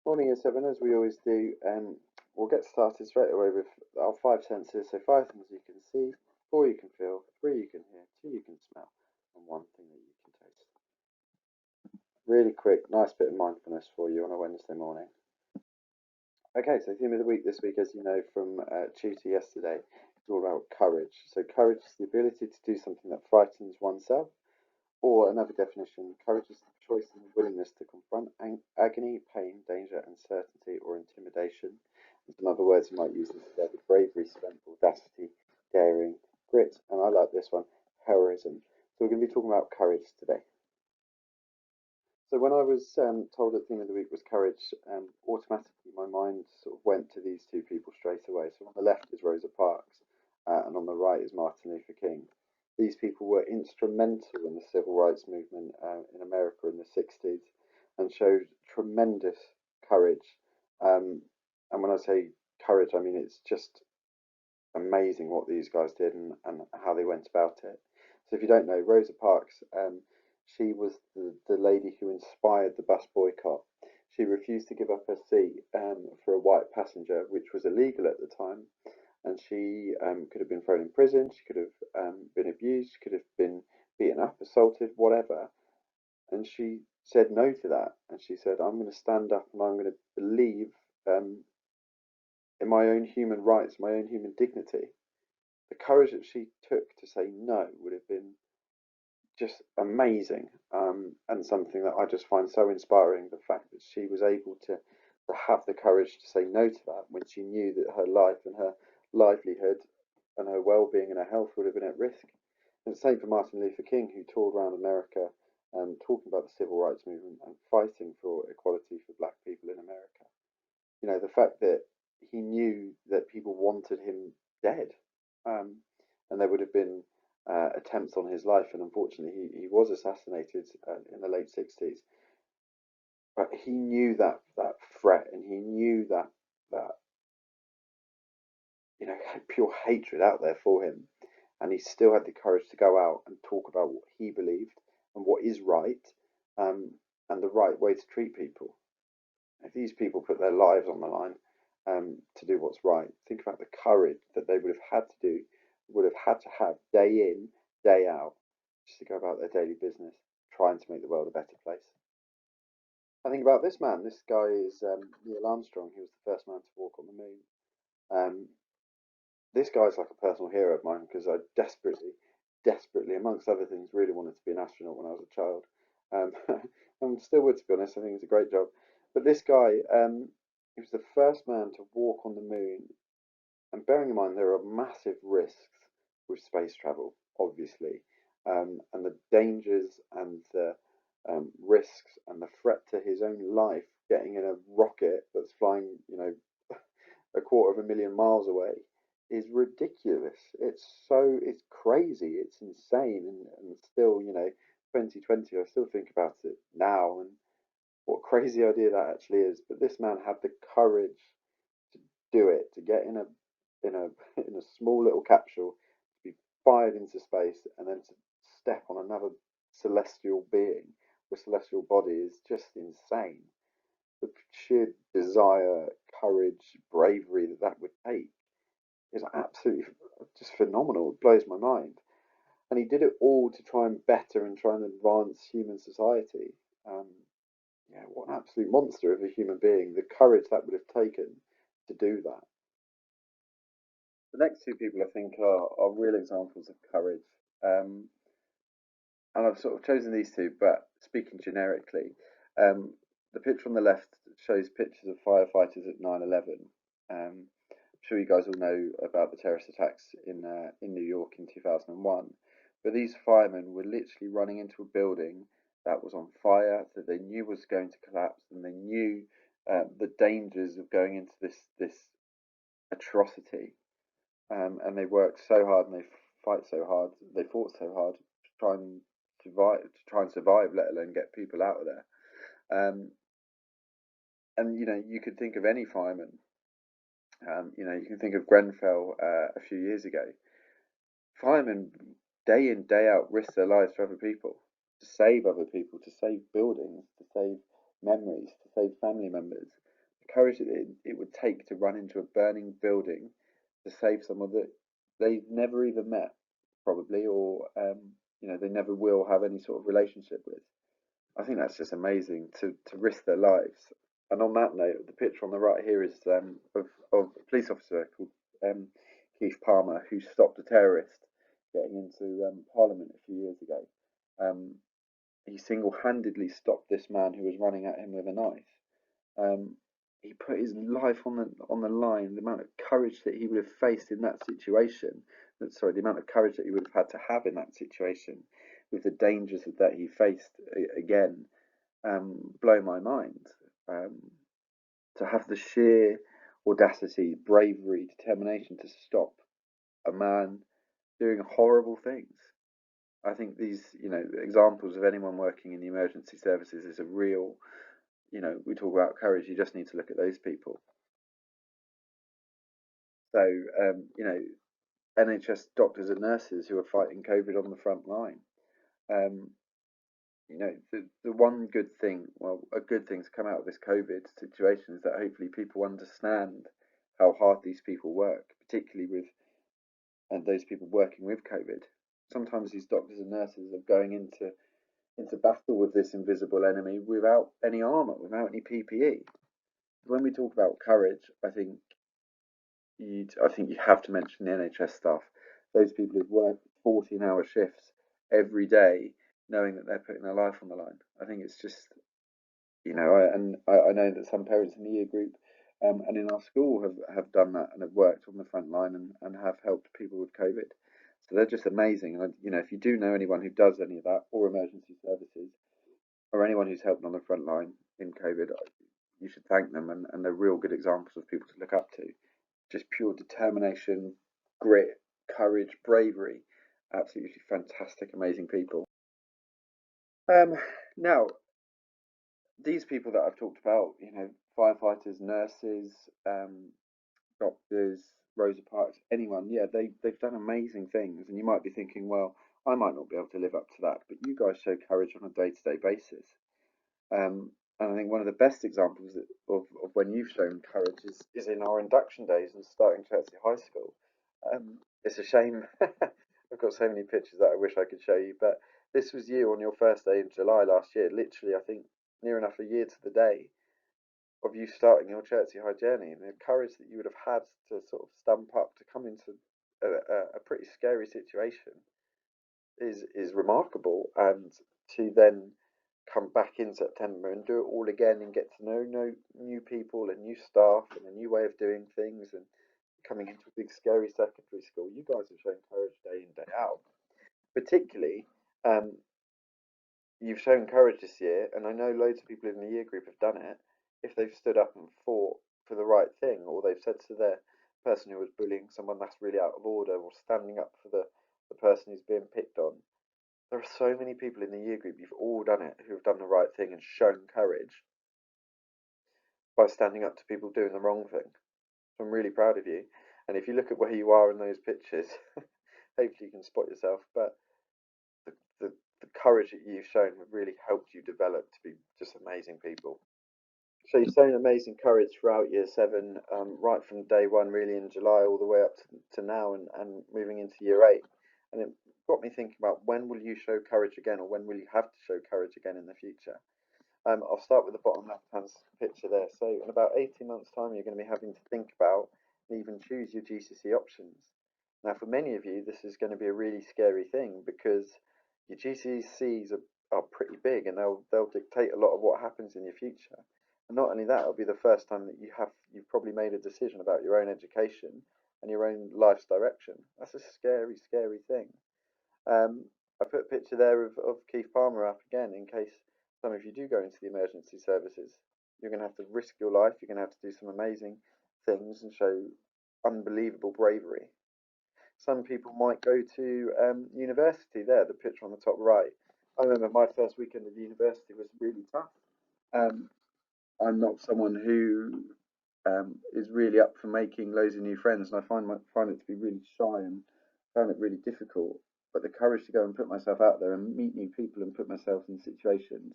Morning, year seven, as we always do. We'll get started straight away with our five senses. So, five things you can see, four you can feel, three you can hear, two you can smell, and one thing that you can taste. Really quick, nice bit of mindfulness for you on a Wednesday morning. Okay, so theme of the week this week, as you know from Tutor yesterday, is all about courage. So, courage is the ability to do something that frightens oneself. Or another definition, courage is the choice and willingness to confront agony, pain, danger, uncertainty, or intimidation. And some other words you might use instead are bravery, strength, audacity, daring, grit, and I like this one, heroism. So we're going to be talking about courage today. So when I was told that the theme of the week was courage, automatically my mind sort of went to these two people straight away. So on the left is Rosa Parks, and on the right is Martin Luther King. These people were instrumental in the civil rights movement in America in the 60s and showed tremendous courage. And when I say courage, I mean it's just amazing what these guys did and how they went about it. So if you don't know, Rosa Parks, she was the lady who inspired the bus boycott. She refused to give up her seat for a white passenger, which was illegal at the time. And she could have been thrown in prison, she could have been abused, she could have been beaten up, assaulted, whatever. And she said no to that. And she said, I'm going to stand up and I'm going to believe in my own human rights, my own human dignity. The courage that she took to say no would have been just amazing, and something that I just find so inspiring. The fact that she was able to have the courage to say no to that when she knew that her life and her livelihood and her well-being and her health would have been at risk. And the same for Martin Luther King, who toured around America, talking about the civil rights movement and fighting for equality for black people in America. You know, the fact that he knew that people wanted him dead, and there would have been attempts on his life, and unfortunately, he was assassinated in the late 60s. But he knew that threat, and he knew that pure hatred out there for him, and he still had the courage to go out and talk about what he believed and what is right, um, and the right way to treat people. If these people put their lives on the line to do what's right, think about the courage that they would have had to do, would have had to have day in, day out, just to go about their daily business, trying to make the world a better place. I think about this man. This guy is Neil Armstrong. He was the first man to walk on the moon. Um, this guy's like a personal hero of mine because I desperately, amongst other things, really wanted to be an astronaut when I was a child. And still would, to be honest. I think it's a great job. But this guy, he was the first man to walk on the moon. And bearing in mind, there are massive risks with space travel, obviously, and the dangers and the risks and the threat to his own life getting in a rocket that's flying, a quarter of a million miles away is ridiculous. It's crazy, it's insane, and still, 2020, I still think about it now and what a crazy idea that actually is. But this man had the courage to do it, to get in a in a small little capsule, to be fired into space, and then to step on another celestial being with celestial body is just insane. The sheer desire, courage, bravery that would take is absolutely just phenomenal. It blows my mind. And he did it all to try and better and try and advance human society. Um, yeah, what an absolute monster of a human being. The courage that would have taken to do that. The next two people I think are real examples of courage. Um, and I've sort of chosen these two, but speaking generically, um, the picture on the left shows pictures of firefighters at 9/11. I'm sure you guys all know about the terrorist attacks in New York in 2001. But these firemen were literally running into a building that was on fire, that they knew was going to collapse, and they knew the dangers of going into this atrocity. And they worked so hard, and they fought so hard to try and survive, let alone get people out of there. Um, and you could think of any fireman. You can think of Grenfell a few years ago. Firemen, day in day out, risk their lives for other people, to save other people, to save buildings, to save memories, to save family members. courage that it would take to run into a burning building to save someone that they've never even met, probably, or they never will have any sort of relationship with. I think that's just amazing to risk their lives. And on that note, the picture on the right here is of a police officer called Keith Palmer, who stopped a terrorist getting into Parliament a few years ago. Um, he single-handedly stopped this man who was running at him with a knife. Um, he put his life on the line. The amount of courage that he would have faced in that situation. Sorry, the amount of courage that he would have had to have in that situation, with the dangers that he faced again, blow my mind. To have the sheer audacity, bravery, determination to stop a man doing horrible things. I think these, examples of anyone working in the emergency services is a real, we talk about courage, you just need to look at those people. So, NHS doctors and nurses who are fighting COVID on the front line. Um, the one good thing, well, a good thing to come out of this COVID situation is that hopefully people understand how hard these people work, particularly with those people working with COVID. Sometimes these doctors and nurses are going into battle with this invisible enemy without any armor, without any PPE. When we talk about courage, I think you have to mention the NHS staff. Those people who work 14-hour shifts every day, knowing that they're putting their life on the line. I think it's just, I know that some parents in the year group and in our school have done that and have worked on the front line and have helped people with COVID. So they're just amazing. And if you do know anyone who does any of that, or emergency services, or anyone who's helped on the front line in COVID, you should thank them. And they're real good examples of people to look up to. Just pure determination, grit, courage, bravery. Absolutely fantastic, amazing people. Now, these people that I've talked about, firefighters, nurses, doctors, Rosa Parks, anyone, yeah, they've done amazing things. And you might be thinking, well, I might not be able to live up to that, but you guys show courage on a day-to-day basis. And I think one of the best examples of when you've shown courage is in our induction days and starting Chertsey High School. It's a shame. I've got so many pictures that I wish I could show you, but this was you on your first day in July last year. Literally, I think near enough a year to the day of you starting your Chertsey High journey, and the courage that you would have had to sort of stump up to come into a pretty scary situation is remarkable, and to then come back in September and do it all again and get to know new people and new staff and a new way of doing things and coming into a big scary secondary school. You guys have shown courage day in, day out. Particularly, um, you've shown courage this year, and I know loads of people in the year group have done it. If they've stood up and fought for the right thing, or they've said to their person who was bullying someone that's really out of order, or standing up for the person who's being picked on. There are so many people in the year group, you've all done it, who have done the right thing and shown courage by standing up to people doing the wrong thing. So I'm really proud of you. And if you look at where you are in those pictures, hopefully you can spot yourself. But the, the, the courage that you've shown have really helped you develop to be just amazing people. So you've shown amazing courage throughout year seven, right from day one, really in July, all the way up to now, and moving into year eight. And it got me thinking about, when will you show courage again, or when will you have to show courage again in the future? I'll start with the bottom left-hand picture there. So in about 18 months' time, you're going to be having to think about and even choose your GCSE options. Now, for many of you, this is going to be a really scary thing, because your GCSEs are pretty big, and they'll dictate a lot of what happens in your future. And not only that, it'll be the first time that you've probably made a decision about your own education and your own life's direction. That's a scary, scary thing. I put a picture there of Keith Palmer up again, in case some of you do go into the emergency services. You're going to have to risk your life. You're going to have to do some amazing things and show unbelievable bravery. Some people might go to university there, the picture on the top right. I remember my first weekend at university was really tough. Um, I'm not someone who is really up for making loads of new friends, and I find it to be really shy and found it really difficult. But the courage to go and put myself out there and meet new people and put myself in situations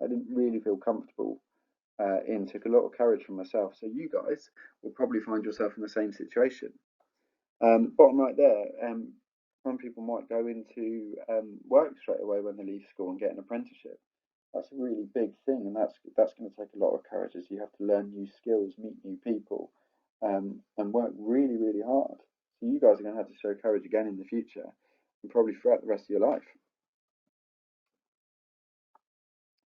I didn't really feel comfortable. in took a lot of courage from myself. So you guys will probably find yourself in the same situation. Bottom right there, some people might go into work straight away when they leave school and get an apprenticeship. That's a really big thing, and that's going to take a lot of courage as you have to learn new skills, meet new people, and work really, really hard. So you guys are going to have to show courage again in the future, and probably throughout the rest of your life.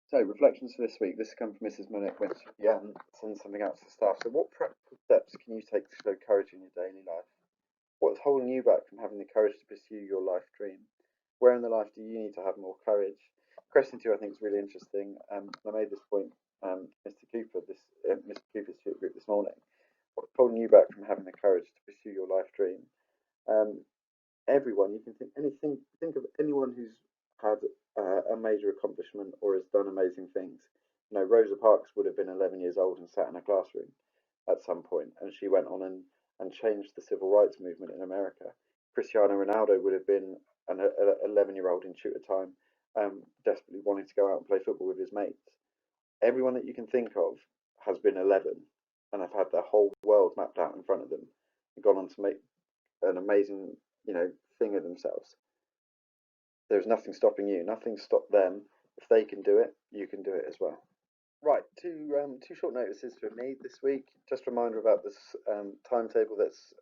So reflections for this week. This has come from Mrs. Munich when she sends something out to the staff. So what practical steps can you take to show courage in your daily life? What's holding you back from having the courage to pursue your life dream? Where in the life do you need to have more courage? Question two, I think, is really interesting. I made this point, Mr. Cooper, Mr. Cooper's group this morning. What's holding you back from having the courage to pursue your life dream? Um, Everyone, you can think of anyone who's had a major accomplishment or has done amazing things. You know, Rosa Parks would have been 11 years old and sat in a classroom at some point, and she went on and changed the civil rights movement in America. Cristiano Ronaldo would have been an 11-year-old in tutor time, desperately wanting to go out and play football with his mates. Everyone that you can think of has been 11 and have had their whole world mapped out in front of them and gone on to make an amazing, thing of themselves. There's nothing stopping you. Nothing stopped them. If they can do it, you can do it as well. Right, two short notices for me this week. Just a reminder about this timetable that's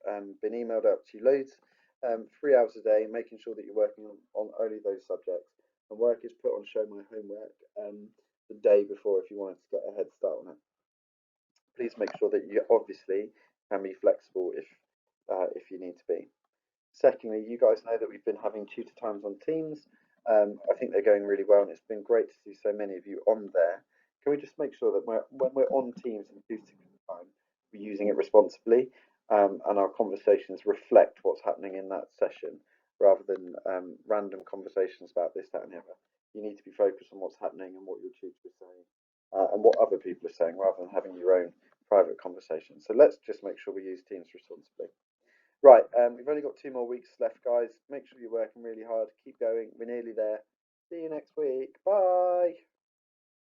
been emailed out to you loads. 3 hours a day, making sure that you're working on only those subjects. And work is put on show my homework the day before if you wanted to get a head start on it. Please make sure that you obviously can be flexible if you need to be. Secondly, you guys know that we've been having tutor times on Teams. I think they're going really well, and it's been great to see so many of you on there. Can we just make sure that when we're on Teams and tutor time, we're using it responsibly, and our conversations reflect what's happening in that session, rather than random conversations about this, that, and the other. You need to be focused on what's happening and what your tutor is saying, and what other people are saying, rather than having your own private conversations. So let's just make sure we use Teams responsibly. Right, we've only got 2 more weeks left, guys. Make sure you're working really hard. Keep going. We're nearly there. See you next week. Bye.